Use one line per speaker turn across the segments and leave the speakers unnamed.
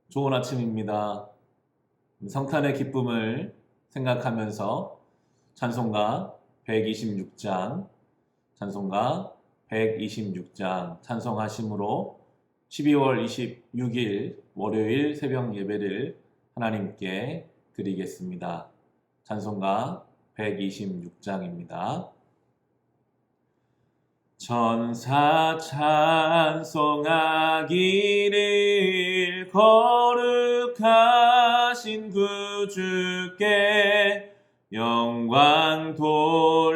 좋은 아침입니다. 성탄의 기쁨을 생각하면서 찬송가 126장, 찬송가 126장 찬송하심으로 12월 26일 월요일 새벽 예배를 하나님께 드리겠습니다. 찬송가 126장입니다. 천사 찬송하기를 거룩하신 구주께 영광 돌려보내세.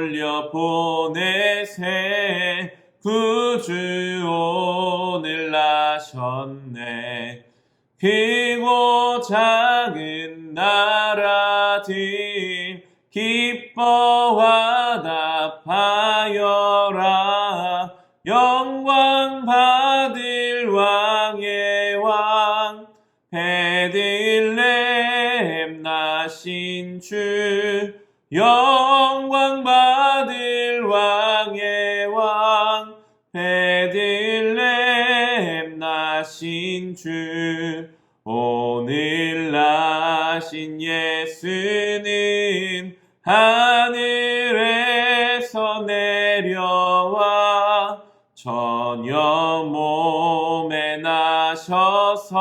구주 오늘 나셨네. 크고 작은 나라들 기뻐 화답하여라. 영광 받을 왕의 왕 베들레헴 나신 주. 영광 받을 왕의 왕 베들레헴 나신 주. 오늘 나신 예수는 하늘에서 내려와 처녀 몸에 나셔서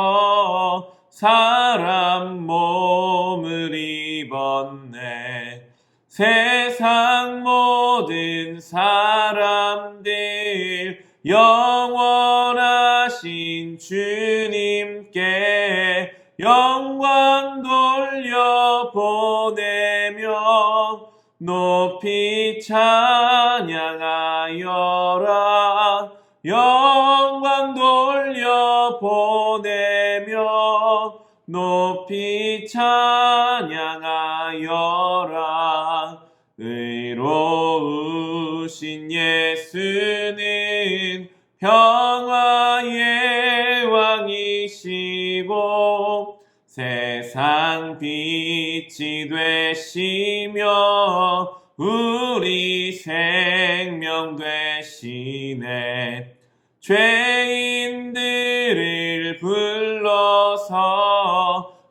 사람 몸을 입었네. 세상 모든 사람들 영원하신 주님께 영광 돌려보내며 높이 찬양하여라. 영광 돌려보내며 높이 찬양하여라. 의로우신 예수는 평화의 왕이시고 세상 빛이 되시며 우리 생명 되시네. 죄인들을 불러서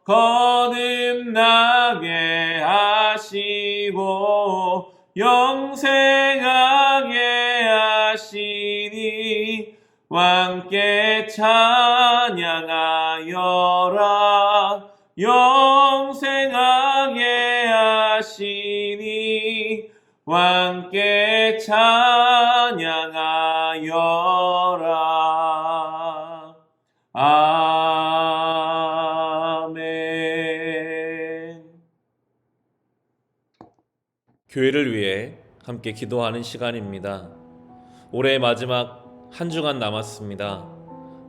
거듭나게 하시고 영생하게 하시니 왕께 찬양하여라. 영생하게 하시니 왕께 찬양하여라. 아멘.
교회를 위해 함께 기도하는 시간입니다. 올해의 마지막 한 주간 남았습니다.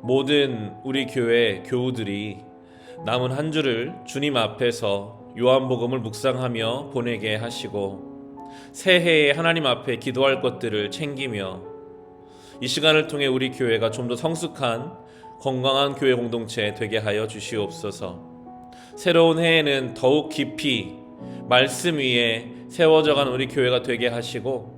모든 우리 교회 교우들이 남은 한 주를 주님 앞에서 요한복음을 묵상하며 보내게 하시고 새해에 하나님 앞에 기도할 것들을 챙기며 이 시간을 통해 우리 교회가 좀 더 성숙한 건강한 교회 공동체 되게 하여 주시옵소서. 새로운 해에는 더욱 깊이 말씀 위에 세워져가는 우리 교회가 되게 하시고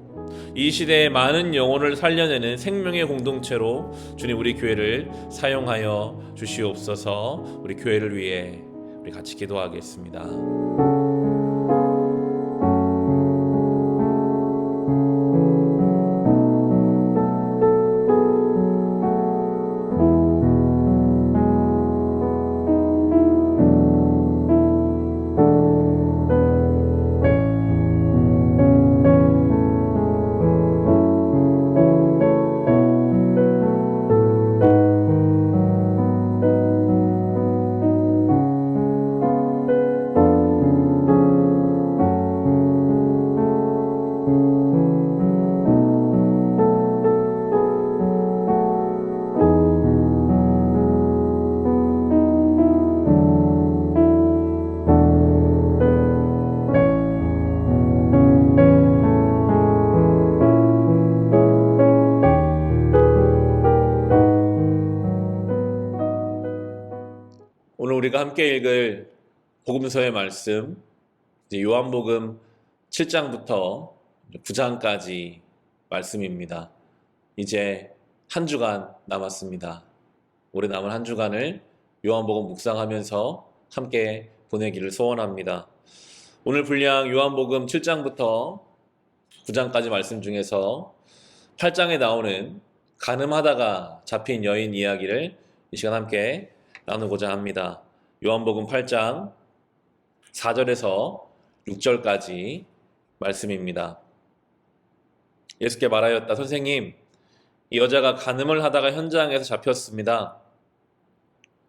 이 시대에 많은 영혼을 살려내는 생명의 공동체로 주님 우리 교회를 사용하여 주시옵소서. 우리 교회를 위해 우리 같이 기도하겠습니다. 오늘 우리가 함께 읽을 복음서의 말씀, 요한복음 7장부터 9장까지 말씀입니다. 이제 한 주간 남았습니다. 올해 남은 한 주간을 요한복음 묵상하면서 함께 보내기를 소원합니다. 오늘 분량 요한복음 7장부터 9장까지 말씀 중에서 8장에 나오는 간음하다가 잡힌 여인 이야기를 이 시간 함께 나누고자 합니다. 요한복음 8장 4절에서 6절까지 말씀입니다. 예수께 말하였다. 선생님, 이 여자가 간음을 하다가 현장에서 잡혔습니다.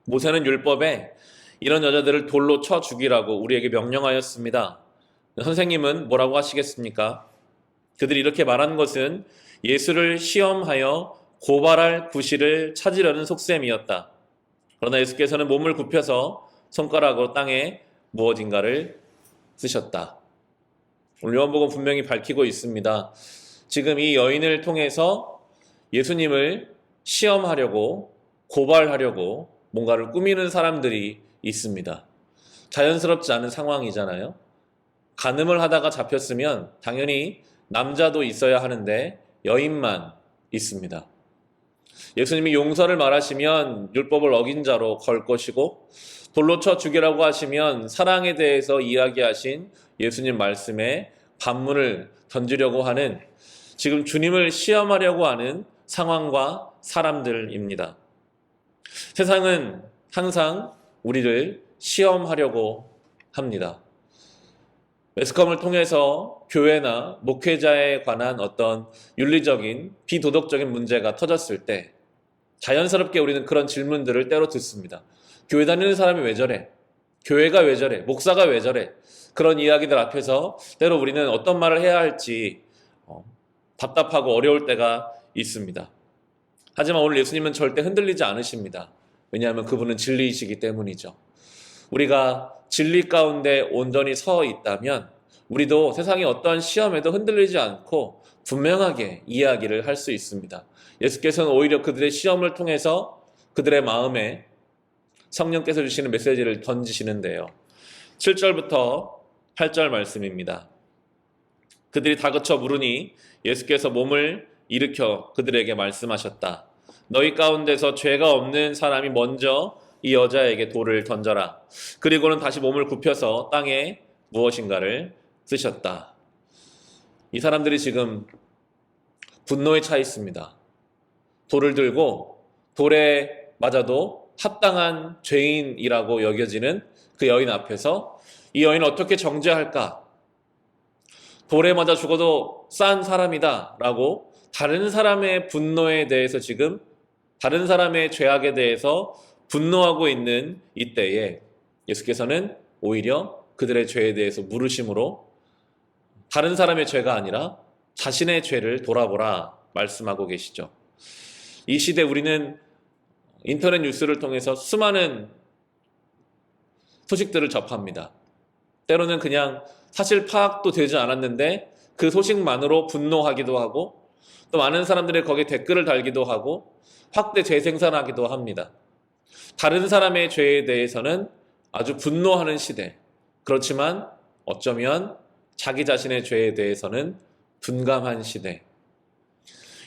모세는 율법에 이런 여자들을 돌로 쳐 죽이라고 우리에게 명령하였습니다. 선생님은 뭐라고 하시겠습니까? 그들이 이렇게 말한 것은 예수를 시험하여 고발할 구실을 찾으려는 속셈이었다. 그러나 예수께서는 몸을 굽혀서 손가락으로 땅에 무엇인가를 쓰셨다. 오늘 요한복음 분명히 밝히고 있습니다. 지금 이 여인을 통해서 예수님을 시험하려고 고발하려고 뭔가를 꾸미는 사람들이 있습니다. 자연스럽지 않은 상황이잖아요. 간음을 하다가 잡혔으면 당연히 남자도 있어야 하는데 여인만 있습니다. 예수님이 용서를 말하시면 율법을 어긴 자로 걸 것이고 돌로 쳐 죽이라고 하시면 사랑에 대해서 이야기하신 예수님 말씀에 반문을 던지려고 하는 지금 주님을 시험하려고 하는 상황과 사람들입니다. 세상은 항상 우리를 시험하려고 합니다. 매스컴을 통해서 교회나 목회자에 관한 어떤 윤리적인 비도덕적인 문제가 터졌을 때 자연스럽게 우리는 그런 질문들을 때로 듣습니다. 교회 다니는 사람이 왜 저래? 교회가 왜 저래? 목사가 왜 저래? 그런 이야기들 앞에서 때로 우리는 어떤 말을 해야 할지 답답하고 어려울 때가 있습니다. 하지만 오늘 예수님은 절대 흔들리지 않으십니다. 왜냐하면 그분은 진리이시기 때문이죠. 우리가 진리 가운데 온전히 서 있다면 우리도 세상의 어떤 시험에도 흔들리지 않고 분명하게 이야기를 할 수 있습니다. 예수께서는 오히려 그들의 시험을 통해서 그들의 마음에 성령께서 주시는 메시지를 던지시는데요. 7절부터 8절 말씀입니다. 그들이 다그쳐 물으니 예수께서 몸을 일으켜 그들에게 말씀하셨다. 너희 가운데서 죄가 없는 사람이 먼저 이 여자에게 돌을 던져라. 그리고는 다시 몸을 굽혀서 땅에 무엇인가를 쓰셨다. 이 사람들이 지금 분노에 차 있습니다. 돌을 들고 돌에 맞아도 합당한 죄인이라고 여겨지는 그 여인 앞에서 이 여인을 어떻게 정죄할까? 돌에 맞아 죽어도 싼 사람이다 라고 다른 사람의 분노에 대해서 지금 다른 사람의 죄악에 대해서 분노하고 있는 이때에 예수께서는 오히려 그들의 죄에 대해서 물으심으로 다른 사람의 죄가 아니라 자신의 죄를 돌아보라 말씀하고 계시죠. 이 시대 우리는 인터넷 뉴스를 통해서 수많은 소식들을 접합니다. 때로는 그냥 사실 파악도 되지 않았는데 그 소식만으로 분노하기도 하고 또 많은 사람들이 거기에 댓글을 달기도 하고 확대 재생산하기도 합니다. 다른 사람의 죄에 대해서는 아주 분노하는 시대. 그렇지만 어쩌면 자기 자신의 죄에 대해서는 둔감한 시대.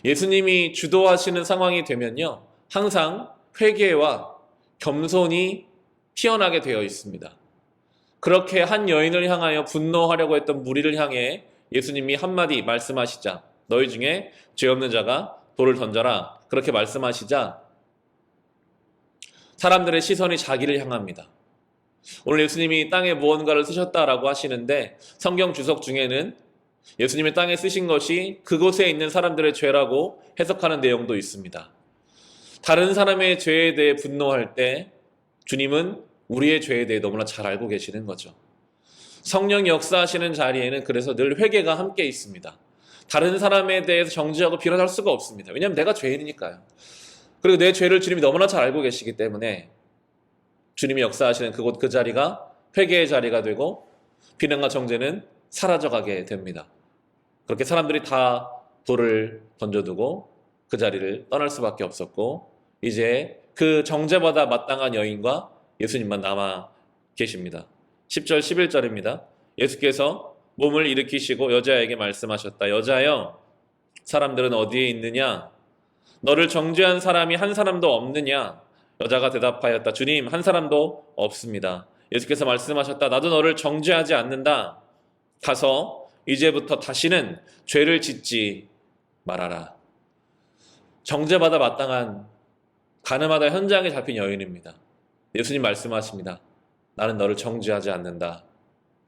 예수님이 주도하시는 상황이 되면요. 항상 회개와 겸손이 피어나게 되어 있습니다. 그렇게 한 여인을 향하여 분노하려고 했던 무리를 향해 예수님이 한마디 말씀하시자 너희 중에 죄 없는 자가 돌을 던져라. 그렇게 말씀하시자 사람들의 시선이 자기를 향합니다. 오늘 예수님이 땅에 무언가를 쓰셨다라고 하시는데 성경 주석 중에는 예수님이 땅에 쓰신 것이 그곳에 있는 사람들의 죄라고 해석하는 내용도 있습니다. 다른 사람의 죄에 대해 분노할 때 주님은 우리의 죄에 대해 너무나 잘 알고 계시는 거죠. 성령이 역사하시는 자리에는 그래서 늘 회개가 함께 있습니다. 다른 사람에 대해서 정죄하고 비난할 수가 없습니다. 왜냐하면 내가 죄인이니까요. 그리고 내 죄를 주님이 너무나 잘 알고 계시기 때문에 주님이 역사하시는 그곳 그 자리가 회개의 자리가 되고 비난과 정죄는 사라져가게 됩니다. 그렇게 사람들이 다 돌을 던져두고 그 자리를 떠날 수밖에 없었고 이제 그 정죄받아 마땅한 여인과 예수님만 남아 계십니다. 10절 11절입니다. 예수께서 몸을 일으키시고 여자에게 말씀하셨다. 여자여, 사람들은 어디에 있느냐? 너를 정죄한 사람이 한 사람도 없느냐? 여자가 대답하였다. 주님, 한 사람도 없습니다. 예수께서 말씀하셨다. 나도 너를 정죄하지 않는다. 가서 이제부터 다시는 죄를 짓지 말아라. 정죄받아 마땅한 가늠하다 현장에 잡힌 여인입니다. 예수님 말씀하십니다. 나는 너를 정죄하지 않는다.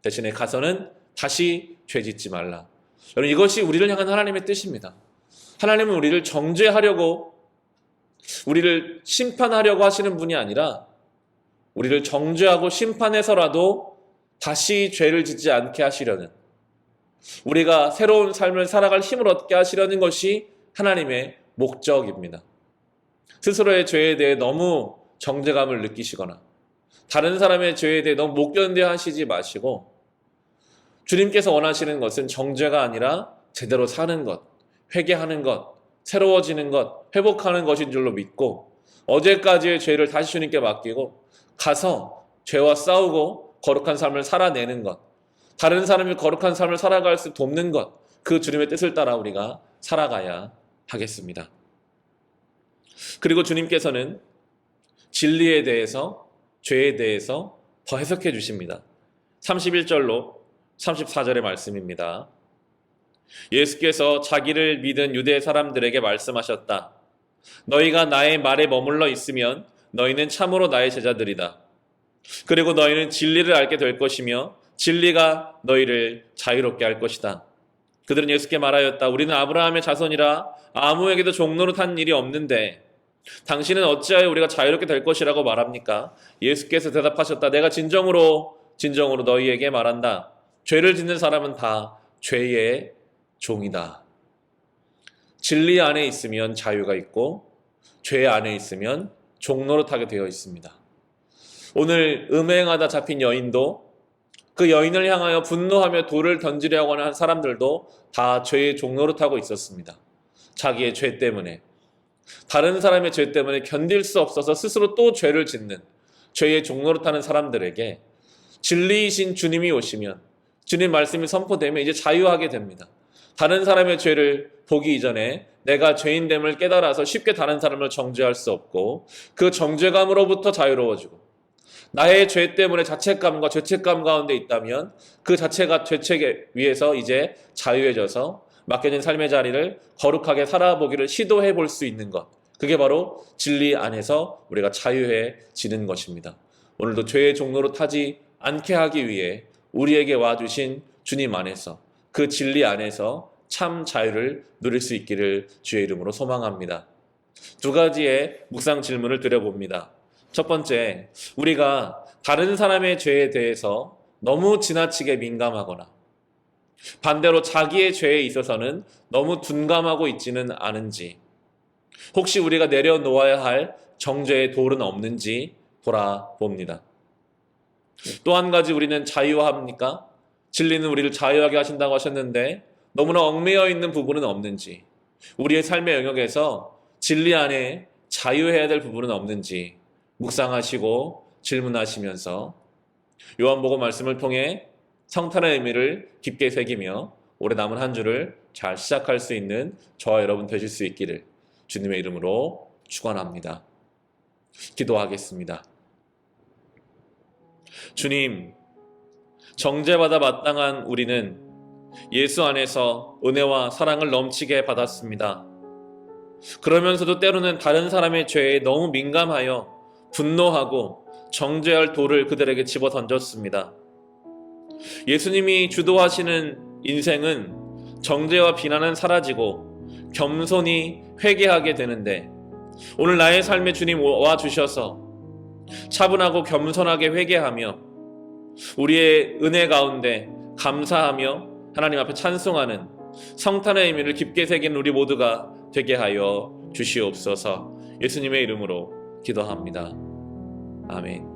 대신에 가서는 다시 죄 짓지 말라. 여러분, 이것이 우리를 향한 하나님의 뜻입니다. 하나님은 우리를 정죄하려고, 우리를 심판하려고 하시는 분이 아니라 우리를 정죄하고 심판해서라도 다시 죄를 짓지 않게 하시려는, 우리가 새로운 삶을 살아갈 힘을 얻게 하시려는 것이 하나님의 목적입니다. 스스로의 죄에 대해 너무 정죄감을 느끼시거나 다른 사람의 죄에 대해 너무 못 견뎌하시지 마시고, 주님께서 원하시는 것은 정죄가 아니라 제대로 사는 것, 회개하는 것, 새로워지는 것, 회복하는 것인 줄로 믿고 어제까지의 죄를 다시 주님께 맡기고 가서 죄와 싸우고 거룩한 삶을 살아내는 것, 다른 사람이 거룩한 삶을 살아갈 수 돕는 것, 그 주님의 뜻을 따라 우리가 살아가야 하겠습니다. 그리고 주님께서는 진리에 대해서, 죄에 대해서 더 해석해 주십니다. 31절로 34절의 말씀입니다. 예수께서 자기를 믿은 유대 사람들에게 말씀하셨다. 너희가 나의 말에 머물러 있으면 너희는 참으로 나의 제자들이다. 그리고 너희는 진리를 알게 될 것이며 진리가 너희를 자유롭게 할 것이다. 그들은 예수께 말하였다. 우리는 아브라함의 자손이라 아무에게도 종노릇한 일이 없는데 당신은 어찌하여 우리가 자유롭게 될 것이라고 말합니까? 예수께서 대답하셨다. 내가 진정으로 너희에게 말한다. 죄를 짓는 사람은 다 죄의 종이다. 진리 안에 있으면 자유가 있고 죄 안에 있으면 종노릇하게 되어 있습니다. 오늘 음행하다 잡힌 여인도, 그 여인을 향하여 분노하며 돌을 던지려고 하는 사람들도 다 죄의 종노릇하고 있었습니다. 자기의 죄 때문에, 다른 사람의 죄 때문에 견딜 수 없어서 스스로 또 죄를 짓는, 죄의 종노릇하는 사람들에게 진리이신 주님이 오시면, 주님 말씀이 선포되면 이제 자유하게 됩니다. 다른 사람의 죄를 보기 이전에 내가 죄인됨을 깨달아서 쉽게 다른 사람을 정죄할 수 없고, 그 정죄감으로부터 자유로워지고, 나의 죄 때문에 자책감과 죄책감 가운데 있다면 그 자체가 죄책에 위해서 이제 자유해져서 맡겨진 삶의 자리를 거룩하게 살아보기를 시도해 볼 수 있는 것, 그게 바로 진리 안에서 우리가 자유해지는 것입니다. 오늘도 죄의 종로로 타지 않게 하기 위해 우리에게 와주신 주님 안에서, 그 진리 안에서 참 자유를 누릴 수 있기를 주의 이름으로 소망합니다. 두 가지의 묵상 질문을 드려봅니다. 첫 번째, 우리가 다른 사람의 죄에 대해서 너무 지나치게 민감하거나 반대로 자기의 죄에 있어서는 너무 둔감하고 있지는 않은지, 혹시 우리가 내려놓아야 할 정죄의 돌은 없는지 돌아봅니다. 또 한 가지, 우리는 자유합니까? 진리는 우리를 자유하게 하신다고 하셨는데 너무나 얽매여 있는 부분은 없는지, 우리의 삶의 영역에서 진리 안에 자유해야 될 부분은 없는지 묵상하시고 질문하시면서 요한복음 말씀을 통해 성탄의 의미를 깊게 새기며 올해 남은 한 주를 잘 시작할 수 있는 저와 여러분 되실 수 있기를 주님의 이름으로 축원합니다. 기도하겠습니다. 주님, 정죄받아 마땅한 우리는 예수 안에서 은혜와 사랑을 넘치게 받았습니다. 그러면서도 때로는 다른 사람의 죄에 너무 민감하여 분노하고 정죄할 돌을 그들에게 집어 던졌습니다. 예수님이 주도하시는 인생은 정죄와 비난은 사라지고 겸손히 회개하게 되는데, 오늘 나의 삶에 주님 와주셔서 차분하고 겸손하게 회개하며 우리의 은혜 가운데 감사하며 하나님 앞에 찬송하는 성탄의 의미를 깊게 새긴 우리 모두가 되게 하여 주시옵소서. 예수님의 이름으로 기도합니다. 아멘.